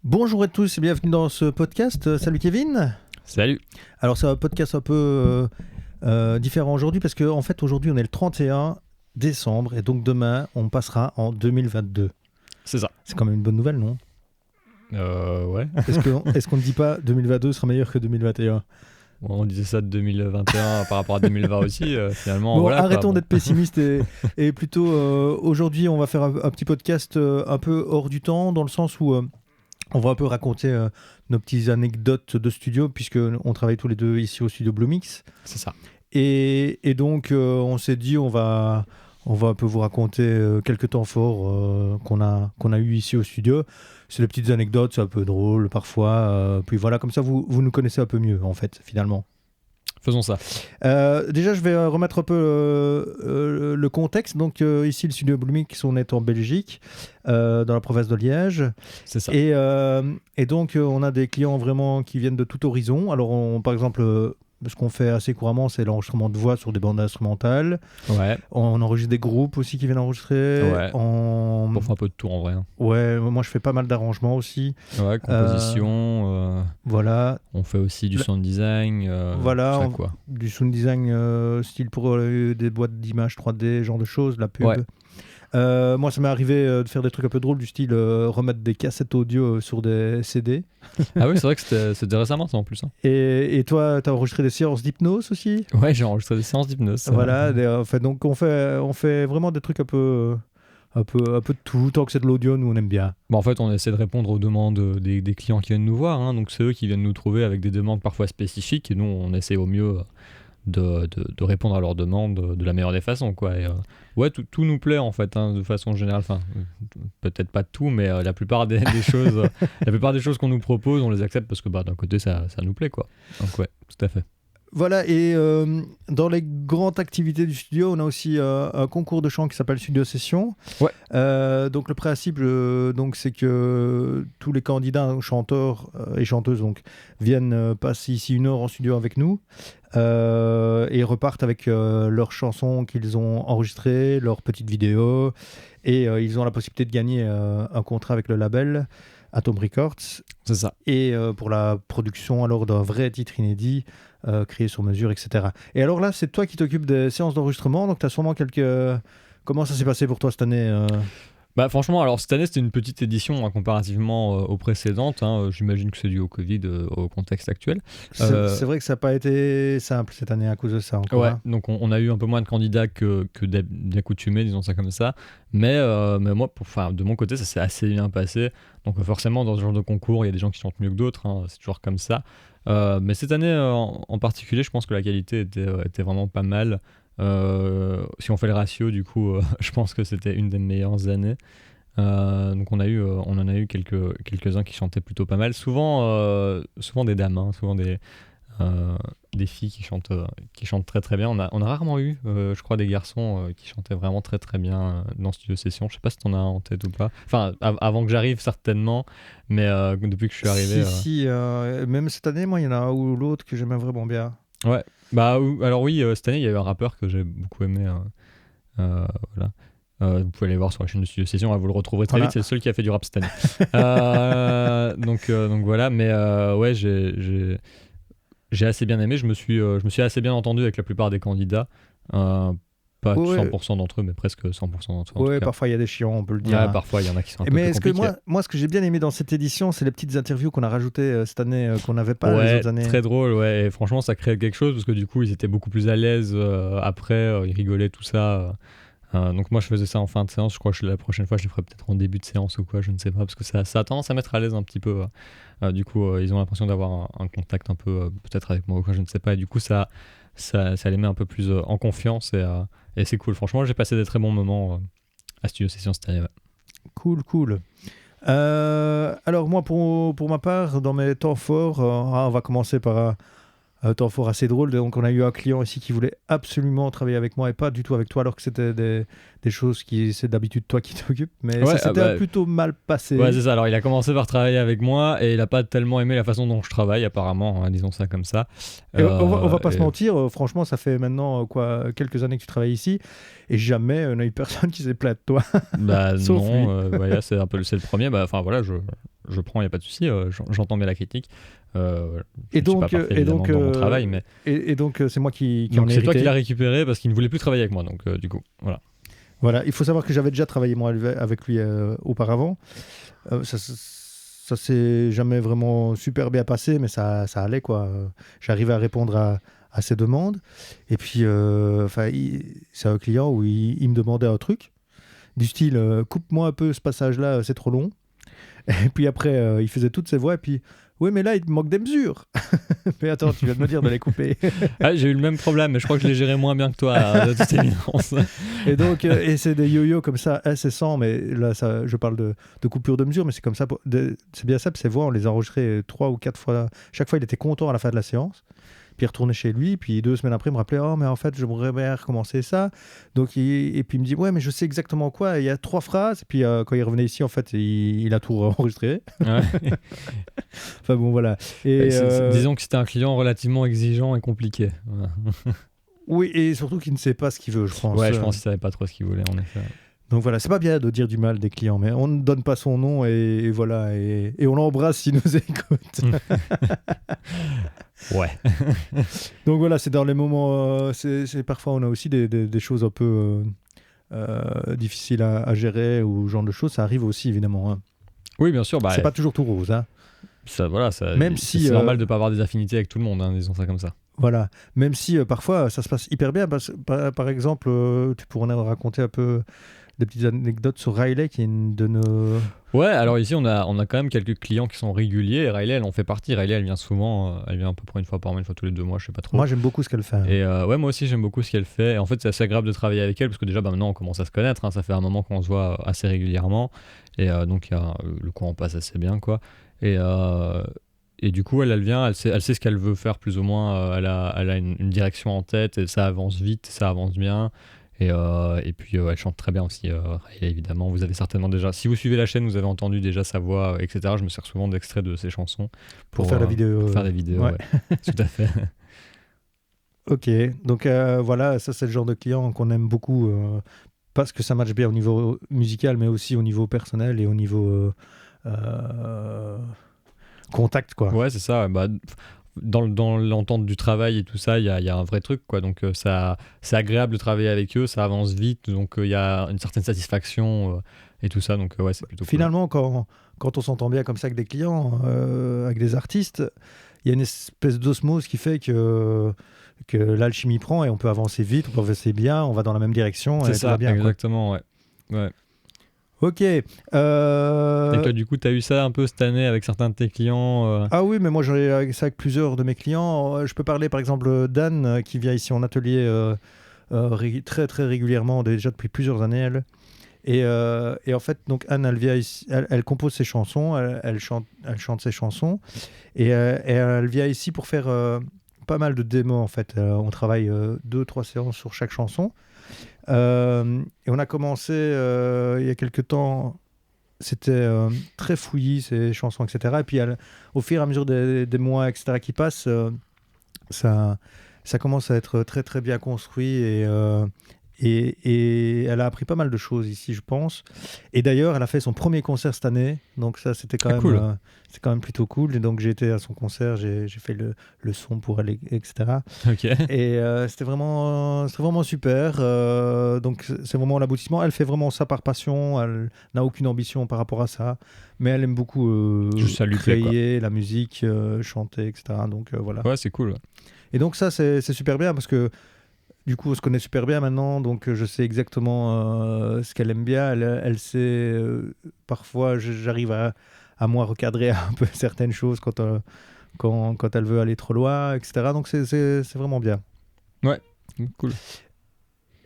Bonjour à tous et bienvenue dans ce podcast. Salut Kevin. Salut. Alors c'est un podcast un peu différent aujourd'hui parce qu'en fait aujourd'hui on est le 31 décembre et donc demain on passera en 2022. C'est ça. C'est quand même une bonne nouvelle, non? Ouais. Est-ce qu'on ne dit pas 2022 sera meilleur que 2021? On disait ça de 2021 par rapport à 2020 aussi, finalement. Bon, voilà, arrêtons quoi. d'être pessimiste et plutôt aujourd'hui on va faire un petit podcast un peu hors du temps dans le sens où on va un peu raconter nos petites anecdotes de studio puisque on travaille tous les deux ici au studio Bluemix. C'est ça. Et donc, on s'est dit, on va un peu vous raconter quelques temps forts qu'on a eu ici au studio. C'est des petites anecdotes, c'est un peu drôle parfois. Puis voilà, comme ça, vous nous connaissez un peu mieux, en fait, finalement. Faisons ça. Déjà, je vais remettre un peu le contexte. Donc, ici, le studio Bluemix, on est en Belgique, dans la province de Liège. C'est ça. Et donc, on a des clients vraiment qui viennent de tout horizon. Alors, par exemple, ce qu'on fait assez couramment, c'est l'enregistrement de voix sur des bandes instrumentales. Ouais. On enregistre des groupes aussi qui viennent enregistrer. Ouais. On fait un peu de tout en vrai. Ouais, moi je fais pas mal d'arrangements aussi. Ouais, composition. Voilà. On fait aussi du sound design. Voilà, tout ça, quoi. du sound design style pour des boîtes d'images 3D, genre de choses, la pub. Ouais. Moi, ça m'est arrivé de faire des trucs un peu drôles du style remettre des cassettes audio sur des CD. Ah oui, c'est vrai que c'était récemment ça en plus. Hein. Et toi, tu as enregistré des séances d'hypnose aussi? Ouais, j'ai enregistré des séances d'hypnose. Voilà, donc on fait vraiment des trucs un peu de tout, tant que c'est de l'audio, nous on aime bien. Bon, en fait, on essaie de répondre aux demandes des clients qui viennent nous voir. Hein. Donc, c'est eux qui viennent nous trouver avec des demandes parfois spécifiques. Et nous, on essaie au mieux de répondre à leurs demandes de la meilleure des façons, quoi. Et, ouais, tout nous plaît, en fait, hein, de façon générale. Enfin, peut-être pas tout, mais la plupart des choses, la plupart des choses qu'on nous propose, on les accepte parce que d'un côté, ça nous plaît, quoi. Donc, ouais, tout à fait. Voilà, et dans les grandes activités du studio, on a aussi un concours de chant qui s'appelle Studio Session. Ouais. Donc le principe, donc, c'est que tous les candidats, chanteurs et chanteuses, donc, viennent passer ici 1 heure en studio avec nous et repartent avec leurs chansons qu'ils ont enregistrées, leurs petites vidéos, et ils ont la possibilité de gagner un contrat avec le label Atom Records. C'est ça. Et pour la production alors d'un vrai titre inédit, créé sur mesure, etc. Et alors là, c'est toi qui t'occupes des séances d'enregistrement, donc tu as sûrement quelques... Comment ça s'est passé pour toi cette année Franchement, alors cette année c'était une petite édition hein, comparativement aux précédentes. Hein, j'imagine que c'est dû au Covid, au contexte actuel. C'est vrai que ça n'a pas été simple cette année à cause de ça encore. Ouais, hein. donc on a eu un peu moins de candidats que d'accoutumés, disons ça comme ça. Mais moi, de mon côté, ça s'est assez bien passé. Donc forcément, dans ce genre de concours, il y a des gens qui chantent mieux que d'autres. Hein, c'est toujours comme ça. Mais cette année en particulier, je pense que la qualité était vraiment pas mal. Si on fait le ratio, du coup, je pense que c'était une des meilleures années. Donc on en a eu quelques-uns qui chantaient plutôt pas mal. Souvent des dames, hein, souvent des filles qui chantent très très bien. On a rarement eu, je crois, des garçons qui chantaient vraiment très très bien dans Studio Session. Je sais pas si t'en as en tête ou pas. Enfin, avant que j'arrive certainement, mais depuis que je suis arrivé. Si, même cette année, moi, il y en a un ou l'autre que j'aimais vraiment bien. Ouais. Alors oui, cette année, il y a eu un rappeur que j'ai beaucoup aimé. Voilà. Vous pouvez aller voir sur la chaîne de Studio Session, vous le retrouverez très vite, c'est le seul qui a fait du rap cette année. Donc voilà, mais ouais, j'ai assez bien aimé, je me suis assez bien entendu avec la plupart des candidats. Pas 100% d'entre eux, mais presque 100% d'entre eux. Ouais, parfois il y a des chiants, on peut le dire. Ouais, parfois il y en a qui sont un peu plus compliqués. Mais moi, ce que j'ai bien aimé dans cette édition, c'est les petites interviews qu'on a rajoutées cette année, qu'on n'avait pas les autres années. Très drôle, ouais. Et franchement, ça crée quelque chose parce que du coup, ils étaient beaucoup plus à l'aise après, ils rigolaient, tout ça. Donc moi, je faisais ça en fin de séance. Je crois que la prochaine fois, je le ferai peut-être en début de séance ou quoi, je ne sais pas, parce que ça a tendance à mettre à l'aise un petit peu. Du coup, ils ont l'impression d'avoir un contact un peu, peut-être avec moi ou quoi, je ne sais pas. Et du coup, ça les met un peu plus en confiance et c'est cool. Franchement, j'ai passé des très bons moments à Studio Session cette année. Ouais. Cool. Alors moi, pour ma part, dans mes temps forts, on va commencer par un temps fort assez drôle. Donc on a eu un client ici qui voulait absolument travailler avec moi et pas du tout avec toi, alors que c'était des choses qui c'est d'habitude toi qui t'occupes, mais ça s'était plutôt mal passé. Ouais, c'est ça. Alors il a commencé par travailler avec moi et il a pas tellement aimé la façon dont je travaille apparemment, hein, disons ça comme ça. On va pas se mentir, franchement ça fait maintenant quelques années que tu travailles ici et jamais on a eu personne qui s'est plaint de toi. Sauf non, c'est un peu c'est le premier. Enfin voilà, je prends, il n'y a pas de souci, j'entends bien la critique. Je Et ne suis pas donc, parfait évidemment dans mon travail, mais et donc c'est moi qui en donc ai c'est toi qui hérité. l'as récupéré parce qu'il ne voulait plus travailler avec moi, donc du coup, voilà. Voilà, il faut savoir que j'avais déjà travaillé moi avec lui auparavant. Ça s'est jamais vraiment super bien passé, mais ça allait quoi. J'arrivais à répondre à ses demandes. Et puis, c'est un client où il me demandait un truc du style coupe-moi un peu ce passage-là, c'est trop long. Et puis après, il faisait toutes ses voix. Et puis, oui, mais là, il te manque des mesures. Mais attends, tu viens de me dire de les couper. Ah, j'ai eu le même problème, mais je crois que je l'ai géré moins bien que toi, de toute évidence. Et donc, et c'est des yo-yo comme ça, incessants, mais là, ça, je parle de coupure de mesure, mais c'est comme ça, c'est bien ça, puis ces voix, on les a enregistrées 3 ou 4 fois. Chaque fois, il était content à la fin de la séance. Puis il retournait chez lui, puis 2 semaines après, il me rappelait, oh, mais en fait, j'aimerais bien recommencer ça. Donc, et puis il me dit, ouais, mais je sais exactement quoi, il y a 3 phrases. Et puis quand il revenait ici, en fait, il a tout enregistré. Ouais. Enfin bon, voilà. Et, disons que c'était un client relativement exigeant et compliqué. Voilà. oui, et surtout qu'il ne sait pas ce qu'il veut, je pense. Ouais, je pense qu'il savait pas trop ce qu'il voulait, en effet. Donc voilà, c'est pas bien de dire du mal des clients, mais on ne donne pas son nom et voilà, et on l'embrasse s'il nous écoute. Ouais. Donc voilà, c'est dans les moments, c'est parfois on a aussi des choses un peu difficiles à gérer ou ce genre de choses, ça arrive aussi évidemment. Hein. Oui, bien sûr. Bah, c'est pas toujours tout rose. Hein. Ça, voilà, Même si, c'est normal de pas avoir des affinités avec tout le monde, hein, disons ça comme ça. Voilà, même si parfois ça se passe hyper bien. Par exemple, tu pourrais nous raconter un peu des petites anecdotes sur Riley, qui est une de nos... Ouais, alors ici on a quand même quelques clients qui sont réguliers, et Riley elle en fait partie. Riley elle vient souvent, elle vient à peu près une fois par mois, une fois tous les 2 mois, je sais pas trop. Moi j'aime beaucoup ce qu'elle fait. Et ouais, moi aussi j'aime beaucoup ce qu'elle fait. Et en fait c'est assez agréable de travailler avec elle parce que déjà maintenant on commence à se connaître, hein, ça fait un moment qu'on se voit assez régulièrement. Et donc le courant passe assez bien quoi. Et du coup elle vient, elle sait ce qu'elle veut faire plus ou moins, elle a une direction en tête et ça avance vite, ça avance bien. Et puis elle chante très bien aussi, Riley, évidemment. Vous avez certainement déjà, si vous suivez la chaîne, vous avez entendu déjà sa voix, etc. Je me sers souvent d'extraits de ses chansons pour faire la vidéo. Pour faire des vidéos, ouais. Tout à fait. Ok, donc voilà, ça c'est le genre de client qu'on aime beaucoup parce que ça matche bien au niveau musical, mais aussi au niveau personnel et au niveau contact, quoi. Ouais, c'est ça. Bah, dans l'entente du travail et tout ça, il y a un vrai truc, quoi. Donc c'est agréable de travailler avec eux, ça avance vite, donc il y a une certaine satisfaction et tout ça. Donc ouais, c'est plutôt Finalement, cool. Quand on s'entend bien comme ça avec des clients, avec des artistes, il y a une espèce d'osmose qui fait que l'alchimie prend et on peut avancer vite, on peut avancer bien, on va dans la même direction. C'est et ça, tout va bien, exactement, quoi. Ouais. Ok. Et toi, du coup, tu as eu ça un peu cette année avec certains de tes clients Ah oui, mais moi j'ai ça avec plusieurs de mes clients. Je peux parler par exemple d'Anne qui vient ici en atelier très très régulièrement, déjà depuis plusieurs années elle. Et en fait, donc Anne, elle vient ici, elle compose ses chansons, elle chante ses chansons, et elle vient ici pour faire pas mal de démos en fait. On travaille 2-3 séances sur chaque chanson. Et on a commencé il y a quelques temps, c'était très fouillis ces chansons, etc. Et puis au fur et à mesure des mois, etc. qui passent, ça commence à être très très bien construit et elle a appris pas mal de choses ici, je pense. Et d'ailleurs, elle a fait son premier concert cette année, donc ça c'était quand même cool. c'est quand même plutôt cool. Et donc j'ai été à son concert, j'ai fait le son pour elle, etc. Ok. Et c'était vraiment super. Donc c'est vraiment l'aboutissement. Elle fait vraiment ça par passion. Elle n'a aucune ambition par rapport à ça, mais elle aime beaucoup créer la musique, chanter, etc. Donc voilà. Ouais, c'est cool. Et donc ça c'est super bien parce que du coup, on se connaît super bien maintenant, donc je sais exactement ce qu'elle aime bien. Elle sait, parfois, j'arrive à moi recadrer un peu certaines choses quand elle veut aller trop loin, etc. Donc c'est vraiment bien. Ouais, cool.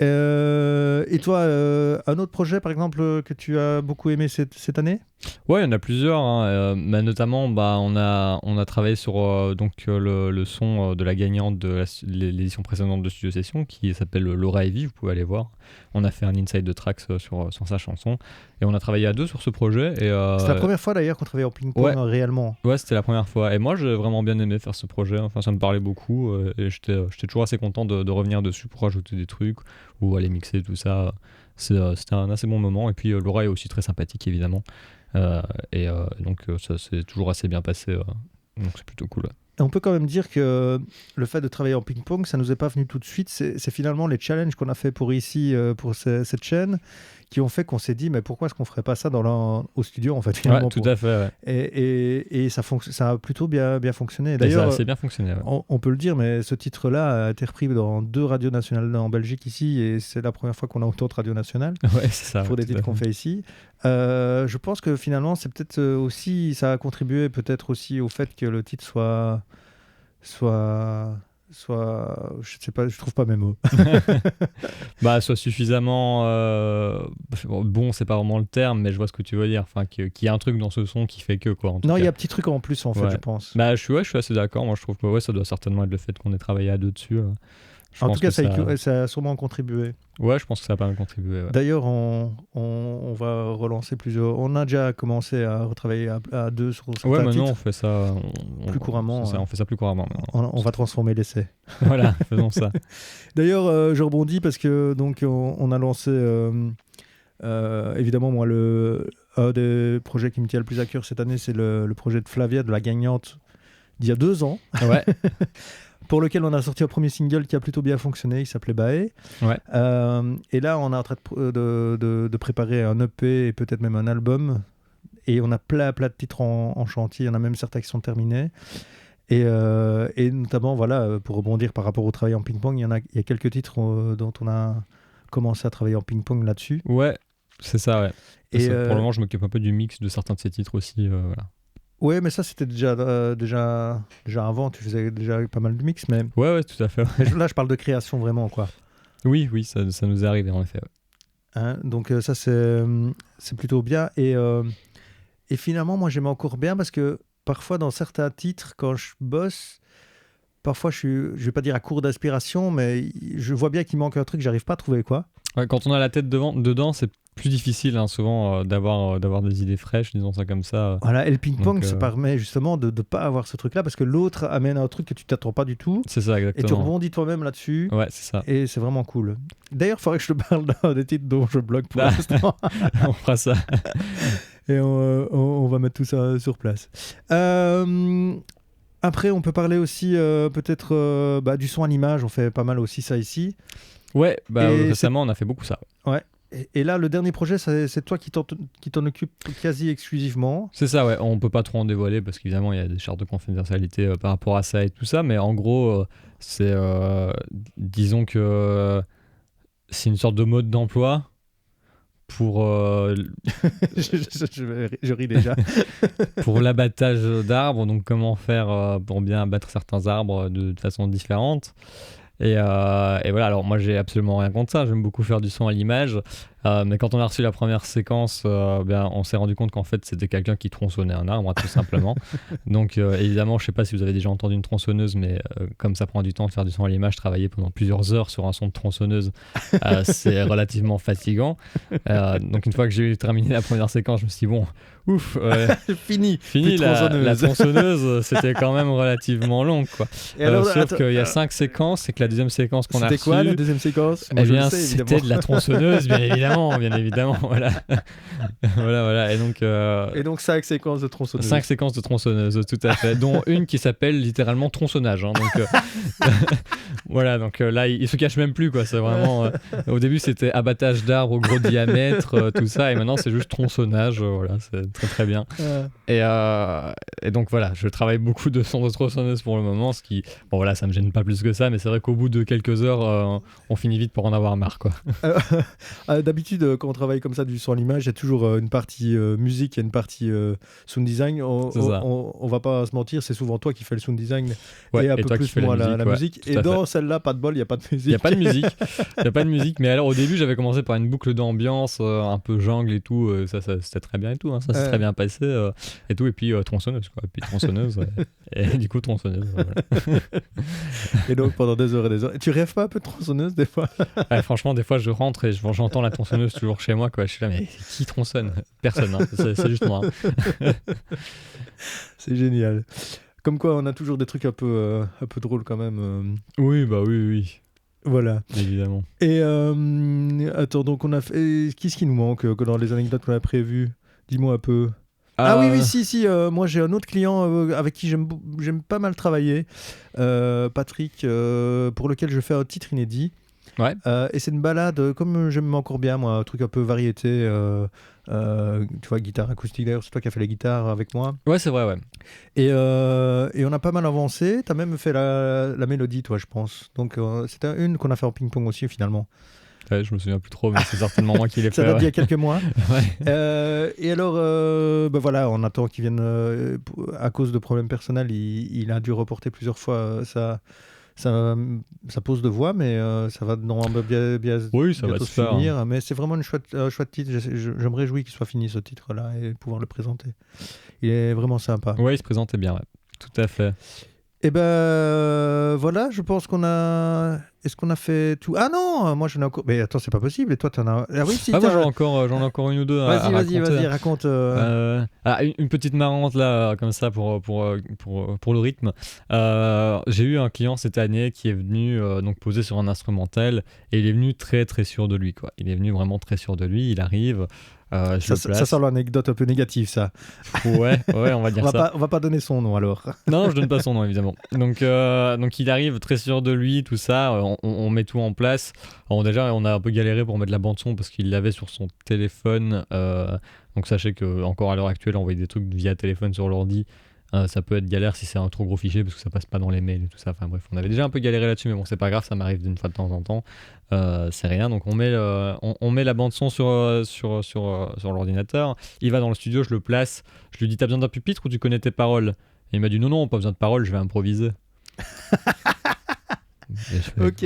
Et toi, un autre projet, par exemple, que tu as beaucoup aimé cette année ? Ouais, il y en a plusieurs, hein. Mais notamment, on a travaillé sur le son de la gagnante de l'édition précédente de Studio Session, qui s'appelle Laura Evie, vous pouvez aller voir. On a fait un inside de tracks sur sa chanson, et on a travaillé à 2 sur ce projet. C'est la première fois d'ailleurs qu'on travaillait en ping-pong réellement. Ouais, c'était la première fois. Et moi, j'ai vraiment bien aimé faire ce projet. Enfin, ça me parlait beaucoup, et j'étais toujours assez content de revenir dessus pour rajouter des trucs ou aller mixer tout ça. C'était un assez bon moment. Et puis Laura est aussi très sympathique, évidemment. Donc ça s'est toujours assez bien passé. Donc c'est plutôt cool. Et on peut quand même dire que le fait de travailler en ping-pong, ça nous est pas venu tout de suite. C'est finalement les challenges qu'on a fait pour ici, pour cette chaîne, qui ont fait qu'on s'est dit, mais pourquoi est-ce qu'on ferait pas ça au studio, en fait, finalement. Ouais, tout à fait. Ouais. Et ça a plutôt bien fonctionné. Ça a D'ailleurs, assez bien fonctionné. Ouais. on peut le dire, mais ce titre-là a été repris dans 2 radios nationales en Belgique ici, et c'est la première fois qu'on a autant de radios nationales Ouais, c'est ça. pour des titres qu'on fait ici. Je pense que finalement, c'est peut-être aussi, ça a contribué peut-être aussi au fait que le titre soit, je sais pas, je trouve pas mes mots. Bah, soit suffisamment bon, c'est pas vraiment le terme, mais je vois ce que tu veux dire. Enfin, qu'il y a un truc dans ce son qui fait que quoi. En tout Non, cas. il y a un petit truc en plus en fait, Ouais. je pense. Bah, je suis assez d'accord. Moi, je trouve que ça doit certainement être le fait qu'on ait travaillé à deux dessus. En tout cas, ça a sûrement contribué. Ouais, je pense que ça a pas mal contribué. Ouais. D'ailleurs, on va relancer plusieurs. On a déjà commencé à retravailler à 2 sur certains Ouais, maintenant titres. on fait ça Plus couramment. C'est ça, on fait ça plus couramment. On va transformer l'essai. Voilà, faisons ça. D'ailleurs, je rebondis parce que donc on a lancé évidemment moi un des projets qui me tient le plus à cœur cette année, c'est le projet de Flavia, de la gagnante d'il y a 2 ans. Ouais. Pour lequel on a sorti un premier single qui a plutôt bien fonctionné, il s'appelait Bae. Ouais. Et là, on est en train de préparer un EP et peut-être même un album. Et on a plein de titres en chantier. Il y en a même certains qui sont terminés. Et notamment, voilà, pour rebondir par rapport au travail en ping-pong, il y a quelques titres dont on a commencé à travailler en ping-pong là-dessus. Ouais, c'est ça, ouais. Et pour le moment, je m'occupe un peu du mix de certains de ces titres aussi. Voilà. Ouais, mais ça, c'était déjà avant. Tu faisais déjà pas mal de mix. Mais, ouais, tout à fait. Ouais. Mais là, je parle de création vraiment, quoi. Oui, ça nous est arrivé, en effet. Ouais. Hein, donc ça, c'est plutôt bien. Et finalement, moi, j'aime encore bien parce que parfois, dans certains titres, quand je bosse, parfois, je vais pas dire à court d'inspiration, mais je vois bien qu'il manque un truc que j'arrive pas à trouver, quoi. Ouais, quand on a la tête dedans, c'est plus difficile, hein, souvent, d'avoir des idées fraîches, disons ça comme ça. Voilà, et le ping-pong, ça permet justement de ne pas avoir ce truc-là, parce que l'autre amène un truc que tu t'attends pas du tout. C'est ça, exactement. Et tu rebondis toi-même là-dessus. Ouais, c'est ça. Et c'est vraiment cool. D'ailleurs, il faudrait que je te parle d'un des titres dont je bloque pour l'instant. On fera ça. Et on va mettre tout ça sur place. Après, on peut parler aussi peut-être du son à l'image. On fait pas mal aussi ça ici. Ouais, récemment, on a fait beaucoup ça. Ouais. Et là, le dernier projet, c'est toi qui t'en occupe quasi exclusivement. C'est ça, ouais. On peut pas trop en dévoiler parce qu'évidemment, il y a des chartes de confidentialité par rapport à ça et tout ça. Mais en gros, c'est... disons que c'est une sorte de mode d'emploi pour... je ris déjà. Pour l'abattage d'arbres. Donc, comment faire pour bien abattre certains arbres de façon différente. Et voilà, alors moi j'ai absolument rien contre ça, j'aime beaucoup faire du son à l'image, mais quand on a reçu la première séquence, on s'est rendu compte qu'en fait c'était quelqu'un qui tronçonnait un arbre, tout simplement. Donc évidemment, je sais pas si vous avez déjà entendu une tronçonneuse, mais comme ça prend du temps de faire du son à l'image, travailler pendant plusieurs heures sur un son de tronçonneuse, c'est relativement fatigant. Donc une fois que j'ai terminé la première séquence, je me suis dit bon, ouf, fini la tronçonneuse, c'était quand même relativement long, quoi. Sauf qu'il y a 5 séquences et que la deuxième séquence qu'on a reçue... C'était quoi la deuxième séquence? Moi, c'était de la tronçonneuse, bien évidemment, voilà. voilà. Et donc 5 séquences de tronçonneuse. 5 séquences de tronçonneuse, tout à fait, dont une qui s'appelle littéralement tronçonnage. Hein, donc voilà, donc là, il se cache même plus, quoi. C'est vraiment... au début, c'était abattage d'arbres au gros diamètre, tout ça, et maintenant, c'est juste tronçonnage. Voilà, c'est très très bien. Et donc voilà, je travaille beaucoup de sons de tronçonneuse pour le moment, ce qui... Bon voilà, ça me gêne pas plus que ça, mais c'est vrai qu'au bout de quelques heures, on finit vite pour en avoir marre, quoi. D'habitude, quand on travaille comme ça du son à l'image, il y a toujours une partie musique et une partie sound design. On va pas se mentir, c'est souvent toi qui fais le sound design et un peu plus moi la musique. Et dans celle-là, pas de bol, il n'y a pas de musique. Il n'y a pas de musique. Mais alors au début, j'avais commencé par une boucle d'ambiance, un peu jungle et tout. Ça c'était très bien et tout. Hein, ça s'est très bien passé et tout. Et puis tronçonneuse, quoi. Et puis tronçonneuse. Et du coup, tronçonneuse. Voilà. Et donc pendant des heures et des heures. Et tu rêves pas un peu de tronçonneuse des fois? Ouais, franchement, des fois, je rentre et j'entends la tronçonneuse toujours chez moi, quoi. Je suis là, mais qui tronçonne? Personne, hein. C'est juste moi. Hein. C'est génial. Comme quoi, on a toujours des trucs un peu drôles quand même. Oui, bah oui. Voilà. Évidemment. Et attends, donc on a fait... Qu'est-ce qui nous manque dans les anecdotes qu'on a prévues? Dis-moi un peu. Ah oui, si. Moi, j'ai un autre client avec qui j'aime pas mal travailler, Patrick, pour lequel je fais un titre inédit. Ouais. Et c'est une balade, comme j'aime encore bien, moi, un truc un peu variété. Tu vois, guitare acoustique, d'ailleurs, c'est toi qui as fait les guitares avec moi. Ouais, c'est vrai, ouais. Et on a pas mal avancé. Tu as même fait la mélodie, toi, je pense. Donc, c'était une qu'on a fait en ping-pong aussi, finalement. Ouais, je me souviens plus trop, mais c'est certainement moi qui l'ai fait. Ça date Ouais. d'il y a quelques mois. Ouais. Et alors, voilà, on attend qu'il vienne à cause de problèmes personnels. Il a dû reporter plusieurs fois sa pause de voix, mais ça va normalement bien Oui, ça va bientôt se faire. finir. Mais c'est vraiment une chouette titre. Je me réjouis qu'il soit fini ce titre-là et pouvoir le présenter. Il est vraiment sympa. Ouais, il se présentait bien, ouais. Tout à fait. Et voilà, je pense qu'on a. Est-ce qu'on a fait tout? Ah non, moi j'en ai encore. Mais attends, c'est pas possible. Et toi, t'en as. Ah oui, si. Ah, moi j'en ai encore une ou deux à raconter. Vas-y, raconte. Une petite marrante là, comme ça pour le rythme. J'ai eu un client cette année qui est venu donc poser sur un instrumental et il est venu très très sûr de lui, quoi. Il est venu vraiment très sûr de lui. Il arrive. Ça sent l'anecdote un peu négative, ça. Ouais, on va dire ça. On va pas donner son nom alors. Non, je donne pas son nom évidemment. Donc il arrive très sûr de lui, tout ça. On met tout en place. Alors, déjà, on a un peu galéré pour mettre la bande son parce qu'il l'avait sur son téléphone. Donc sachez que encore à l'heure actuelle, envoyer des trucs via téléphone sur l'ordi, ça peut être galère si c'est un trop gros fichier parce que ça passe pas dans les mails et tout ça. Enfin bref, on avait déjà un peu galéré là-dessus, mais bon, c'est pas grave, ça m'arrive d'une fois de temps en temps. C'est rien. Donc on met la bande son sur l'ordinateur. Il va dans le studio, je le place. Je lui dis, t'as besoin d'un pupitre ou tu connais tes paroles? Et il m'a dit, non, pas besoin de paroles, je vais improviser. Ok.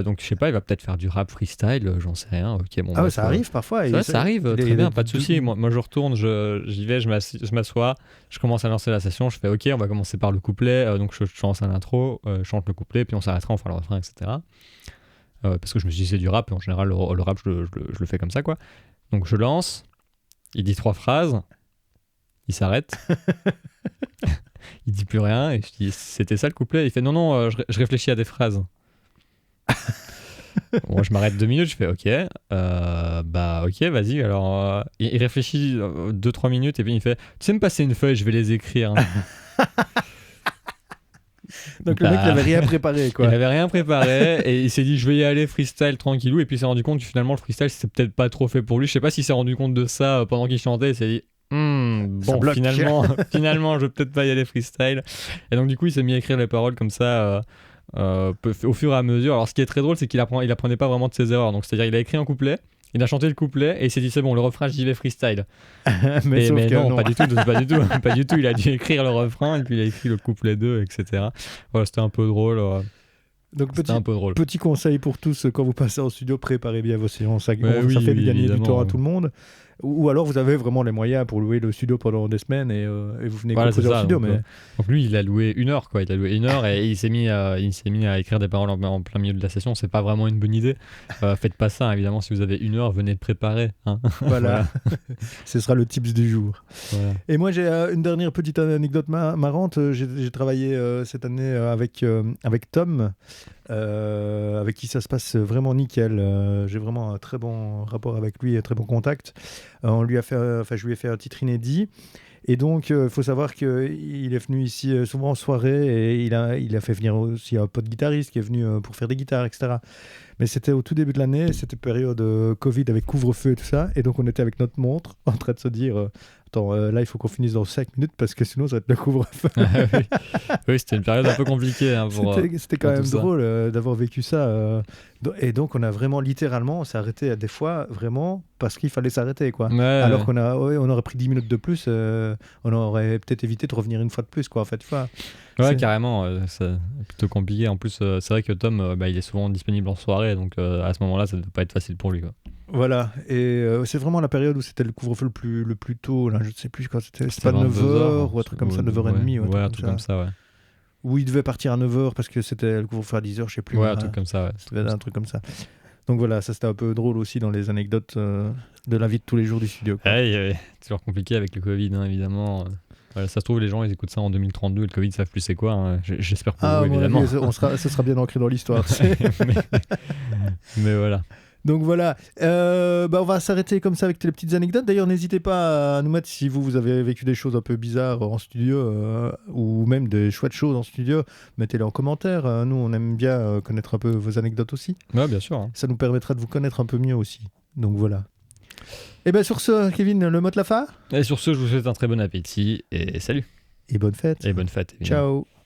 Donc je sais pas, il va peut-être faire du rap freestyle, j'en sais rien. Ok, bon. Ça arrive parfois. Ça arrive, très bien, pas de souci. Moi, je retourne, j'y vais, je m'assois, je commence à lancer la session, je fais ok, on va commencer par le couplet, donc je lance un intro, je chante le couplet, puis on s'arrêtera, on fera le refrain, etc. Parce que je me suis dit c'est du rap, et en général le rap je le fais comme ça, quoi. Donc je lance, il dit 3 phrases, il s'arrête. Il dit plus rien et je dis c'était ça le couplet. Il fait non, je réfléchis à des phrases. Moi je m'arrête 2 minutes, je fais ok, ok, vas-y. Alors il réfléchit 2-3 minutes et puis il fait tu sais me passer une feuille, je vais les écrire. Donc le mec il avait rien préparé, quoi. Il avait rien préparé et il s'est dit je vais y aller freestyle tranquillou, et puis il s'est rendu compte que finalement le freestyle c'était peut-être pas trop fait pour lui. Je sais pas s'il s'est rendu compte de ça pendant qu'il chantait. Il s'est dit finalement, je vais peut-être pas y aller freestyle. Et donc, du coup, il s'est mis à écrire les paroles comme ça au fur et à mesure. Alors, ce qui est très drôle, c'est qu'il apprenait pas vraiment de ses erreurs. Donc, c'est-à-dire, il a écrit un couplet, il a chanté le couplet et il s'est dit, c'est bon, le refrain, j'y vais freestyle. mais non, pas du tout. Il a dû écrire le refrain et puis il a écrit le couplet 2, etc. Voilà, c'était un peu drôle. Donc petit conseil pour tous, quand vous passez en studio, préparez bien vos séances. Ça fait gagner du temps à tout le monde. Ou alors vous avez vraiment les moyens pour louer le studio pendant des semaines et vous venez composer en studio. Donc lui, il a loué 1 heure, quoi. Il a loué 1 heure et il s'est mis à écrire des paroles en plein milieu de la session. C'est pas vraiment une bonne idée. Faites pas ça, évidemment. Si vous avez 1 heure, venez de préparer. Hein. Voilà. Ce sera le tips du jour. Voilà. Et moi, j'ai une dernière petite anecdote marrante. J'ai travaillé cette année avec Tom. Avec qui ça se passe vraiment nickel. J'ai vraiment un très bon rapport avec lui, un très bon contact. Je lui ai fait un titre inédit. Et donc, il faut savoir qu'il est venu ici souvent en soirée et il a fait venir aussi un pote guitariste qui est venu pour faire des guitares, etc. Mais c'était au tout début de l'année, c'était période Covid avec couvre-feu et tout ça. Et donc, on était avec notre montre en train de se dire attends, là, il faut qu'on finisse dans 5 minutes parce que sinon, ça va être le couvre-feu. Oui, c'était une période un peu compliquée. Hein, c'était quand même drôle d'avoir vécu ça. Et donc, on a vraiment, littéralement, on s'est arrêté des fois, vraiment, parce qu'il fallait s'arrêter, quoi. Alors qu'on aurait pris 10 minutes de plus, on aurait peut-être évité de revenir une fois de plus, quoi, en fait. Ouais, carrément, c'est plutôt compliqué. En plus, c'est vrai que Tom, il est souvent disponible en soirée, donc à ce moment-là, ça ne devait pas être facile pour lui, quoi. Voilà, et c'est vraiment la période où c'était le couvre-feu le plus tôt, là, je ne sais plus quand c'était pas 9h ou un truc comme ça, 9h30 ou un truc comme ça, ouais. Où il devait partir à 9h parce que c'était le couvre-feu à 10h, je sais plus. Ouais, un truc comme ça, ouais. C'était un truc comme ça. Donc voilà, ça c'était un peu drôle aussi dans les anecdotes de la vie de tous les jours du studio, quoi. Ouais, c'est toujours compliqué avec le Covid, hein, évidemment. Voilà, ça se trouve, les gens ils écoutent ça en 2032 et le Covid ils savent plus c'est quoi, hein. J'espère pour vous, évidemment. Ce sera bien ancré dans l'histoire. mais voilà. Donc voilà, on va s'arrêter comme ça avec les petites anecdotes. D'ailleurs, n'hésitez pas à nous mettre si vous avez vécu des choses un peu bizarres en studio ou même des chouettes choses en studio. Mettez-les en commentaire. Nous, on aime bien connaître un peu vos anecdotes aussi. Ouais, bien sûr. Hein. Ça nous permettra de vous connaître un peu mieux aussi. Donc voilà. Et bien sur ce, Kevin, le mot de la fin. Et sur ce, je vous souhaite un très bon appétit et salut. Et bonne fête. Et bonne fête. Évidemment. Ciao.